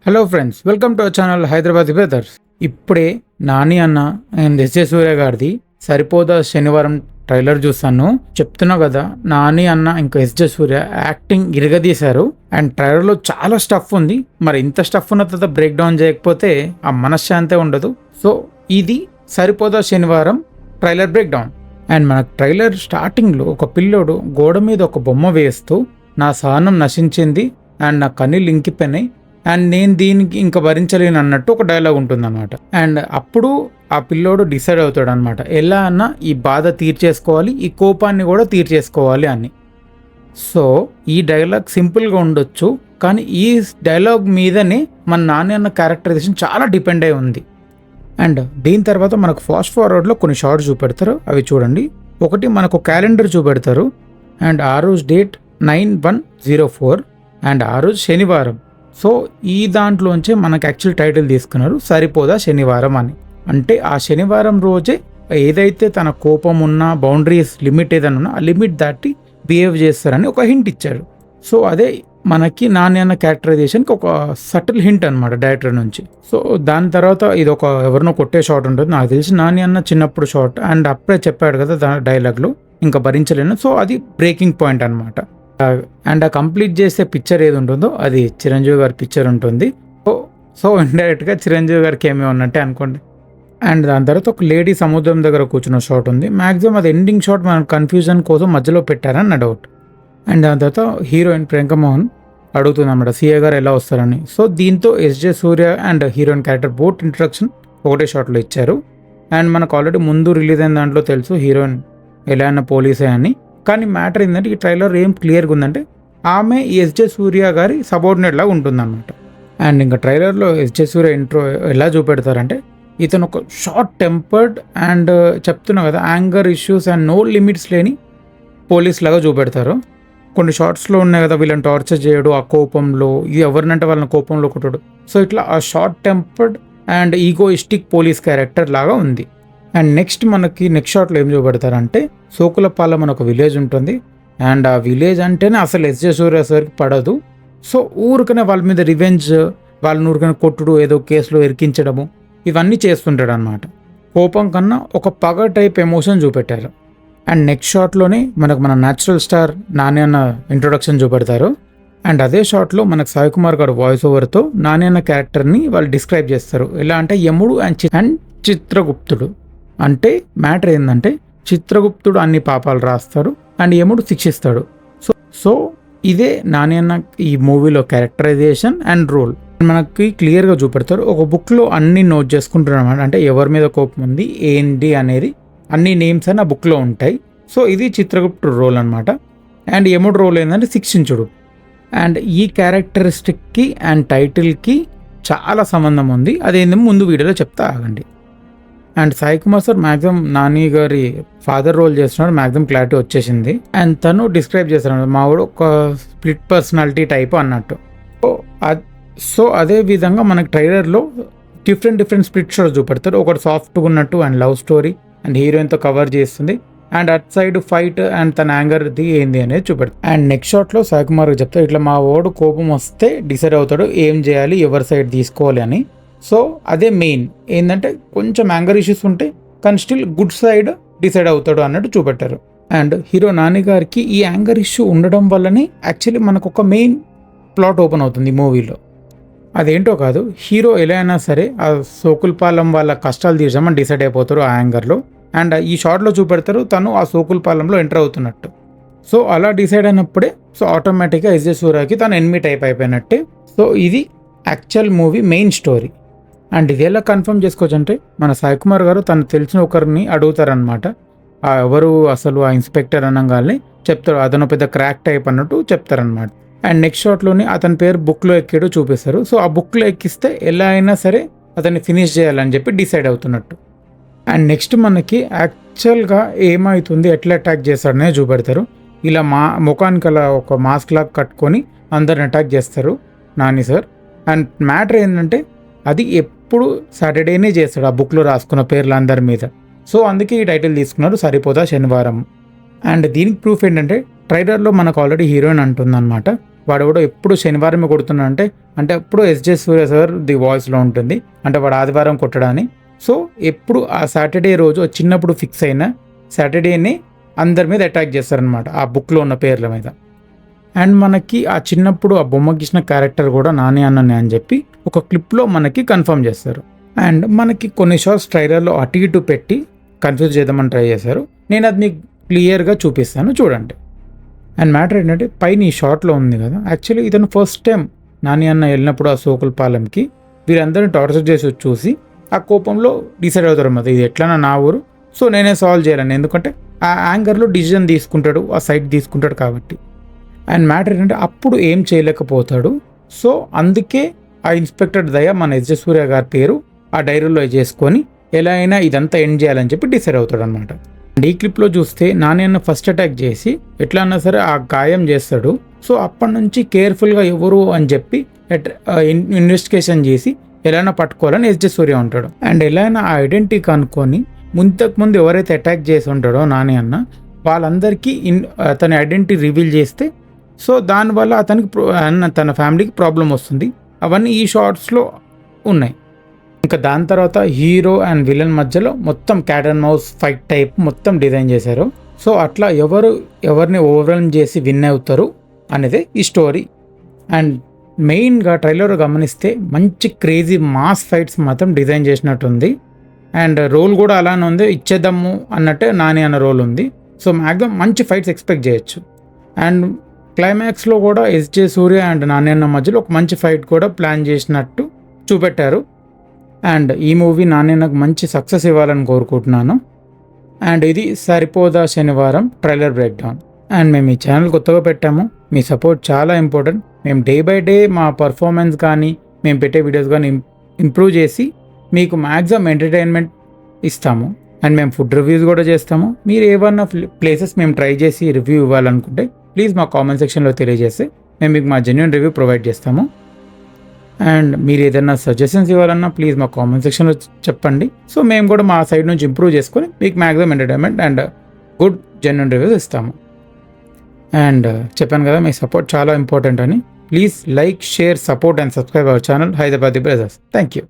Hello friends, welcome to our channel Hyderabad brothers. ఇప్పుడే నాని అన్న and SJ సూర్య గారిది సరిపోదా శనివారం ట్రైలర్ చూస్తాను. చెప్తున్నా కదా, నాని అన్న ఇంకా ఎస్జే సూర్య యాక్టింగ్ ఇరగదీశారు. అండ్ ట్రైలర్లో చాలా స్టఫ్ ఉంది. మరి ఇంత స్టఫ్ ఉన్న తర్వాత బ్రేక్ డౌన్ చేయకపోతే ఆ మనశ్శాంతే ఉండదు. సో ఇది సరిపోదా శనివారం ట్రైలర్ బ్రేక్ డౌన్. అండ్ మన ట్రైలర్ స్టార్టింగ్లో ఒక పిల్లోడు గోడ మీద ఒక బొమ్మ వేస్తూ నా సహనం నశించింది అండ్ నా కన్నీళ్ళు ఇంకిపోయినాయి అండ్ నేను దీనికి ఇంకా భరించలేను అన్నట్టు ఒక డైలాగ్ ఉంటుందన్నమాట. అండ్ అప్పుడు ఆ పిల్లోడు డిసైడ్ అవుతాడు అనమాట, ఎలా అన్నా ఈ బాధ తీర్చేసుకోవాలి, ఈ కోపాన్ని కూడా తీర్చేసుకోవాలి అని. సో ఈ డైలాగ్ సింపుల్గా ఉండొచ్చు, కానీ ఈ డైలాగ్ మీదనే మన నాని అన్న క్యారెక్టరైజేషన్ చాలా డిపెండ్ అయి ఉంది. అండ్ దీని తర్వాత మనకు ఫాస్ట్ ఫార్వర్డ్లో కొన్ని షార్ట్స్ చూపెడతారు, అవి చూడండి. ఒకటి మనకు క్యాలెండర్ చూపెడతారు అండ్ ఆ రోజు డేట్ 9/1/04 అండ్ ఆ రోజు శనివారం. సో ఈ దాంట్లోంచే మనకు యాక్చువల్ టైటిల్ తీసుకున్నారు సరిపోదా శనివారం అని. అంటే ఆ శనివారం రోజే ఏదైతే తన కోపం ఉన్నా, బౌండరీస్ లిమిట్ ఏదైనా ఉన్నా ఆ లిమిట్ దాటి బిహేవ్ చేస్తారని ఒక హింట్ ఇచ్చారు. సో అదే మనకి నాని అన్న క్యారెక్టరైజేషన్కి ఒక సటిల్ హింట్ అనమాట డైరెక్టర్ నుంచి. సో దాని తర్వాత ఇది ఒక ఎవరినో కొట్టే షాట్ ఉంటుంది, నాకు తెలిసి నాని అన్న చిన్నప్పుడు షాట్. అండ్ అప్పుడే చెప్పాడు కదా డైలాగ్లో ఇంకా భరించలేను. సో అది బ్రేకింగ్ పాయింట్ అనమాట. అండ్ ఆ కంప్లీట్ చేసే పిక్చర్ ఏది ఉంటుందో అది చిరంజీవి గారి పిక్చర్ ఉంటుంది. సో ఇండైరెక్ట్గా చిరంజీవి గారికి ఏమీ ఉన్నట్టే అనుకోండి. అండ్ దాని తర్వాత ఒక లేడీ సముద్రం దగ్గర కూర్చున్న షాట్ ఉంది. మ్యాక్సిమం అది ఎండింగ్ షాట్ మన కన్ఫ్యూజన్ కోసం మధ్యలో పెట్టారని నా డౌట్. అండ్ దాని తర్వాత హీరోయిన్ ప్రియాంక మోహన్ అడుగుతుంది అన్నమాట సీఏ గారు ఎలా వస్తారని. సో దీంతో SJ Surya and heroine character both introduction ఒకటే షాట్లో ఇచ్చారు. అండ్ మనకు ఆల్రెడీ ముందు రిలీజ్ అయిన దాంట్లో తెలుసు హీరోయిన్ ఎలా అన్న పోలీసే అని. కానీ మ్యాటర్ ఏంటంటే ఈ ట్రైలర్ ఏం క్లియర్గా ఉందంటే ఆమె ఎస్జే సూర్య గారి సబార్డినేట్ లాగా ఉంటుందన్నమాట. అండ్ ఇంకా ట్రైలర్లో ఎస్జే సూర్య ఇంట్రో ఎలా చూపెడతారంటే ఇతను ఒక షార్ట్ టెంపర్డ్ అండ్ చెప్తున్నా కదా anger issues and no limits లేని పోలీస్ లాగా చూపెడతారు. కొన్ని షార్ట్స్లో ఉన్నాయి కదా వీళ్ళని టార్చర్ చేయడు ఆ కోపంలో, ఇది ఎవరినంటే వాళ్ళని కోపంలో కొట్టడు. సో ఇట్లా ఆ short tempered and egoistic police character లాగా ఉంది. అండ్ నెక్స్ట్ షాట్లో ఏం చూపెడతారంటే సోకులపాలెం అని ఒక విలేజ్ ఉంటుంది. అండ్ ఆ విలేజ్ అంటేనే అసలు ఎస్జే సూర్య సార్కి పడదు. సో ఊరికనే వాళ్ళ మీద రివెంజ్, వాళ్ళని ఊరికనే కొట్టుడు, ఏదో కేసులో ఇరికించడము, ఇవన్నీ చేస్తుంటాడు అనమాట. కోపం కన్నా ఒక పగ టైప్ ఎమోషన్ చూపెట్టారు. అండ్ నెక్స్ట్ షాట్లోనే మనకు మన న్యాచురల్ స్టార్ నాని అన్న ఇంట్రొడక్షన్ చూపెడతారు. అండ్ అదే షాట్లో మనకు సాయి కుమార్ గారు వాయిస్ ఓవర్తో నాని అన్న క్యారెక్టర్ని వాళ్ళు డిస్క్రైబ్ చేస్తారు. ఎలా అంటే యముడు అండ్ చిత్రగుప్తుడు. అంటే మ్యాటర్ ఏంటంటే చిత్రగుప్తుడు అన్ని పాపాలు రాస్తాడు అండ్ యముడు శిక్షిస్తాడు. సో ఇదే నాని అన్న ఈ మూవీలో క్యారెక్టరైజేషన్ అండ్ రోల్ మనకి క్లియర్గా చూపెడతారు. ఒక బుక్లో అన్ని నోట్ చేసుకుంటారు అనమాట. అంటే ఎవరి మీద కోపం ఉంది ఏంటి అనేది అన్ని నేమ్స్ అని ఆ బుక్లో ఉంటాయి. సో ఇది చిత్రగుప్తుడు రోల్ అనమాట. అండ్ యముడు రోల్ ఏంటంటే శిక్షించుడు. అండ్ ఈ క్యారెక్టరిస్టిక్కి అండ్ టైటిల్కి చాలా సంబంధం ఉంది. అదేందో ముందు వీడియోలో చెప్తా, ఆగండి. And Sai Kumar sir maximum Nani గారి ఫాదర్ రోల్ చేస్తున్నాడు, మ్యాక్సిమం క్లారిటీ వచ్చేసింది. అండ్ తను డిస్క్రైబ్ చేస్తున్నాడు మావాడు ఒక స్ప్లిట్ పర్సనాలిటీ టైప్ అన్నట్టు. సో అదే విధంగా మనకి ట్రైలర్లో డిఫరెంట్ స్ప్లిట్ షోస్ చూపెడతారు. ఒకటి సాఫ్ట్గా ఉన్నట్టు అండ్ లవ్ స్టోరీ అండ్ హీరోయిన్తో కవర్ చేస్తుంది. And at side fight and తన యాంగర్ది ఏంది అనేది చూపెడతాడు. అండ్ నెక్స్ట్ షాట్లో సాయి కుమార్ చెప్తాడు ఇట్లా మా వాడు కోపం వస్తే డిసైడ్ అవుతాడు ఏం చేయాలి, ఎవరి సైడ్ తీసుకోవాలి అని. సో అదే మెయిన్ ఏంటంటే కొంచెం యాంగర్ ఇష్యూస్ ఉంటే కానీ స్టిల్ గుడ్ సైడ్ డిసైడ్ అవుతాడు అన్నట్టు చూపెట్టారు. అండ్ హీరో నాని గారికి ఈ యాంగర్ ఇష్యూ ఉండడం వల్లనే యాక్చువల్లీ మనకు ఒక మెయిన్ ప్లాట్ ఓపెన్ అవుతుంది ఈ మూవీలో. అదేంటో కాదు, హీరో ఎలా అయినా సరే ఆ సోకులపాలెం వాళ్ళ కష్టాలు తీర్చామని డిసైడ్ అయిపోతారు ఆ యాంగర్లో. అండ్ ఈ షార్ట్లో చూపెడతారు తను ఆ సోకులపాలెంలో ఎంటర్ అవుతున్నట్టు. సో అలా డిసైడ్ అయినప్పుడే సో ఆటోమేటిక్గా ఎస్జే సూర్యకి తను ఎనిమి టైప్ అయిపోయినట్టే. సో ఇది actual movie main story. And ఇది ఎలా కన్ఫర్మ్ చేసుకోవచ్చు అంటే మన సాయి కుమార్ గారు తను తెలిసిన ఒకరిని అడుగుతారనమాట. ఎవరు అసలు ఆ ఇన్స్పెక్టర్ అనగానే చెప్తారు అతను పెద్ద క్రాక్ టైప్ అన్నట్టు చెప్తారనమాట. అండ్ నెక్స్ట్ షాట్లోని అతని పేరు బుక్లో ఎక్కాడు చూపిస్తారు. సో ఆ బుక్లో ఎక్కిస్తే ఎలా అయినా సరే అతన్ని ఫినిష్ చేయాలని చెప్పి డిసైడ్ అవుతున్నట్టు. అండ్ నెక్స్ట్ మనకి యాక్చువల్గా ఏమవుతుంది, ఎట్లా అటాక్ చేస్తాడనే చూపెడతారు. ఇలా ముఖానికి అలా ఒక మాస్క్ లాగా కట్టుకొని అందరిని అటాక్ చేస్తారు నాని సార్. అండ్ మ్యాటర్ ఏంటంటే అది ఎప్పుడు సాటర్డేనే చేస్తాడు ఆ బుక్లో రాసుకున్న పేర్లు అందరి మీద. సో అందుకే ఈ టైటిల్ తీసుకున్నారు సరిపోదా శనివారం. అండ్ దీనికి ప్రూఫ్ ఏంటంటే ట్రైలర్లో మనకు ఆల్రెడీ హీరోయిన్ అంటుందన్నమాట వాడు కూడా ఎప్పుడు శనివారమే కొడుతున్నా అంటే ఎప్పుడు ఎస్జే సూర్య సార్ ది వాయిస్లో ఉంటుంది, అంటే వాడు ఆదివారం కొట్టడాని. సో ఎప్పుడు ఆ సాటర్డే రోజు చిన్నప్పుడు ఫిక్స్ అయిన సాటర్డేని అందరి మీద అటాక్ చేస్తారనమాట ఆ బుక్లో ఉన్న పేర్ల మీద. అండ్ మనకి ఆ చిన్నప్పుడు ఆ బొమ్మ గీసిన క్యారెక్టర్ కూడా నాని అన్ననే అని చెప్పి ఒక క్లిప్లో మనకి కన్ఫర్మ్ చేస్తారు. అండ్ మనకి కొన్ని షార్ట్స్ ట్రైలర్లో అటు ఇటు పెట్టి కన్ఫ్యూజ్ చేద్దామని ట్రై చేశారు. నేను అది మీకు క్లియర్గా చూపిస్తాను, చూడండి. అండ్ మ్యాటర్ ఏంటంటే పైన ఈ షార్ట్లో ఉంది కదా, యాక్చువల్లీ ఇతను ఫస్ట్ టైం నాని అన్న వెళ్ళినప్పుడు ఆ సోకులపాలెంకి వీరందరిని టార్చర్ చేసి చూసి ఆ కోపంలో డిసైడ్ అవుతారు అన్నమాట, ఇది ఎట్లన్నా నా ఊరు, సో నేనే సాల్వ్ చేయాలని. ఎందుకంటే ఆ యాంగర్లో డిసిజన్ తీసుకుంటాడు, ఆ సైట్ తీసుకుంటాడు కాబట్టి. అండ్ మ్యాటర్ ఏంటంటే అప్పుడు ఏం చేయలేకపోతాడు. సో అందుకే ఆ ఇన్స్పెక్టర్ దయ మన ఎస్జే సూర్య గారి పేరు ఆ డైరీలో చేసుకొని ఎలా అయినా ఇదంతా ఎండ్ చేయాలని చెప్పి డిసైడ్ అవుతాడు అనమాట. అండ్ ఈ క్లిప్లో చూస్తే నాని అన్న ఫస్ట్ అటాక్ చేసి ఎట్లా అన్నా సరే ఆ గాయం చేస్తాడు. సో అప్పటి నుంచి కేర్ఫుల్గా ఎవరు అని చెప్పి ఇన్వెస్టిగేషన్ చేసి ఎలాగైనా పట్టుకోవాలని ఎస్జే సూర్య ఉంటాడు. అండ్ ఎలాగైనా ఆ ఐడెంటిటీ కనుక్కొని ముందు ఎవరైతే అటాక్ చేసి ఉంటాడో నాని అన్న వాళ్ళందరికీ అతని ఐడెంటిటీ రివీల్ చేస్తే సో దానివల్ల అతనికి తన ఫ్యామిలీకి ప్రాబ్లం వస్తుంది. అవన్నీ ఈ షార్ట్స్లో ఉన్నాయి. ఇంకా దాని తర్వాత హీరో అండ్ విలన్ మధ్యలో మొత్తం cat and mouse fight type మొత్తం డిజైన్ చేశారు. సో అట్లా ఎవరిని ఓవర్వెల్మ్ చేసి విన్ అవుతారు అనేది ఈ స్టోరీ. అండ్ మెయిన్గా ట్రైలర్ గమనిస్తే మంచి క్రేజీ మాస్ ఫైట్స్ మాత్రం డిజైన్ చేసినట్టుంది. అండ్ రోల్ కూడా అలానే ఉంది, ఇచ్చేద్దాము అన్నట్టే నాని అన్న రోల్ ఉంది. సో మ్యాక్సిమం మంచి ఫైట్స్ ఎక్స్పెక్ట్ చేయొచ్చు. అండ్ క్లైమాక్స్లో కూడా ఎస్జే సూర్య అండ్ నాని అన్న మధ్యలో ఒక మంచి ఫైట్ కూడా ప్లాన్ చేసినట్టు చూపెట్టారు. అండ్ ఈ మూవీ నాని అన్నకు మంచి సక్సెస్ ఇవ్వాలని కోరుకుంటున్నాను. అండ్ ఇది సరిపోదా శనివారం ట్రైలర్ బ్రేక్ డౌన్. అండ్ మేము ఈ ఛానల్ కొత్తగా పెట్టాము, మీ సపోర్ట్ చాలా ఇంపార్టెంట్. మేము డే బై డే మా పర్ఫార్మెన్స్ కానీ మేము పెట్టే వీడియోస్ కానీ ఇంప్రూవ్ చేసి మీకు మ్యాక్సిమం ఎంటర్టైన్మెంట్ ఇస్తాము. అండ్ మేము ఫుడ్ రివ్యూస్ కూడా చేస్తాము. మీరు ఏమన్నా ప్లేసెస్ మేము ట్రై చేసి రివ్యూ ఇవ్వాలనుకుంటే ప్లీజ్ మా కామెంట్ సెక్షన్లో తెలియజేస్తే మేము మీకు మా జెన్యూన్ రివ్యూ ప్రొవైడ్ చేస్తాము. అండ్ మీరు ఏదైనా సజెషన్స్ ఇవ్వాలన్నా ప్లీజ్ మా కామెంట్ సెక్షన్లో చెప్పండి. సో మేము కూడా మా సైడ్ నుంచి ఇంప్రూవ్ చేసుకొని మీకు maximum entertainment and good genuine reviews ఇస్తాము. అండ్ చెప్పాను కదా మీ సపోర్ట్ చాలా ఇంపార్టెంట్ అని. Please like, share, support and subscribe our channel Hyderabadi brothers. Thank you.